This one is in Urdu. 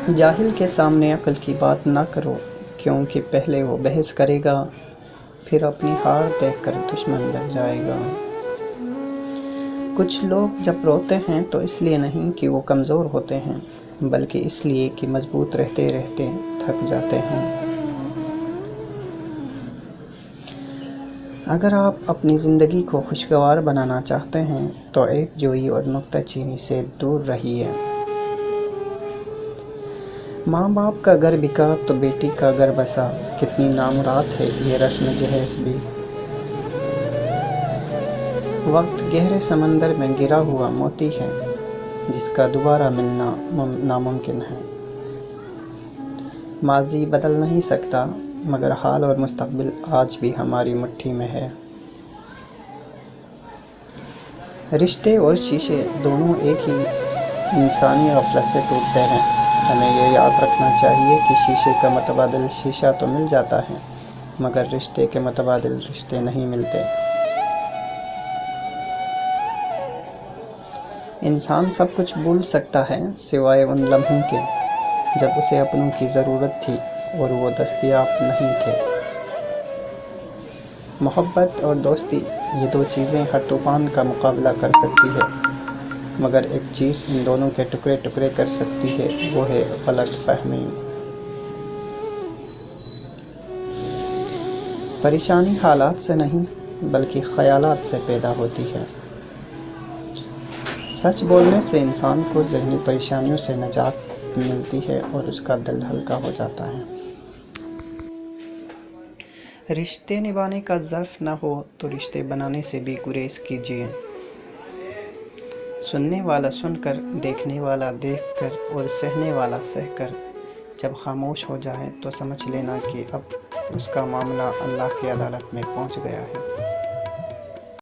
جاہل کے سامنے عقل کی بات نہ کرو، کیونکہ پہلے وہ بحث کرے گا، پھر اپنی ہار دیکھ کر دشمن لگ جائے گا۔ کچھ لوگ جب روتے ہیں تو اس لیے نہیں کہ وہ کمزور ہوتے ہیں، بلکہ اس لیے کہ مضبوط رہتے رہتے تھک جاتے ہیں۔ اگر آپ اپنی زندگی کو خوشگوار بنانا چاہتے ہیں تو ایک جوئی اور نکتہ چینی سے دور رہیے۔ ماں باپ کا گھر بکا تو بیٹی کا گھر بسا، کتنی نامراد ہے یہ رسم جہیز بھی۔ وقت گہرے سمندر میں گرا ہوا موتی ہے، جس کا دوبارہ ملنا ناممکن ہے۔ ماضی بدل نہیں سکتا، مگر حال اور مستقبل آج بھی ہماری مٹھی میں ہے۔ رشتے اور شیشے دونوں ایک ہی انسانی غفلت سے ٹوٹتے ہیں۔ ہمیں یہ یاد رکھنا چاہیے کہ شیشے کا متبادل شیشہ تو مل جاتا ہے، مگر رشتے کے متبادل رشتے نہیں ملتے۔ انسان سب کچھ بھول سکتا ہے سوائے ان لمحوں کے جب اسے اپنوں کی ضرورت تھی اور وہ دستیاب نہیں تھے۔ محبت اور دوستی، یہ دو چیزیں ہر طوفان کا مقابلہ کر سکتی ہے، مگر ایک چیز ان دونوں کے ٹکڑے ٹکڑے کر سکتی ہے، وہ ہے غلط فہمی۔ پریشانی حالات سے نہیں بلکہ خیالات سے پیدا ہوتی ہے۔ سچ بولنے سے انسان کو ذہنی پریشانیوں سے نجات ملتی ہے اور اس کا دل ہلکا ہو جاتا ہے۔ رشتے نبھانے کا ظرف نہ ہو تو رشتے بنانے سے بھی گریز کیجیے۔ سننے والا سن کر، دیکھنے والا دیکھ کر اور سہنے والا سہ کر جب خاموش ہو جائے تو سمجھ لینا کہ اب اس کا معاملہ اللہ کی عدالت میں پہنچ گیا ہے۔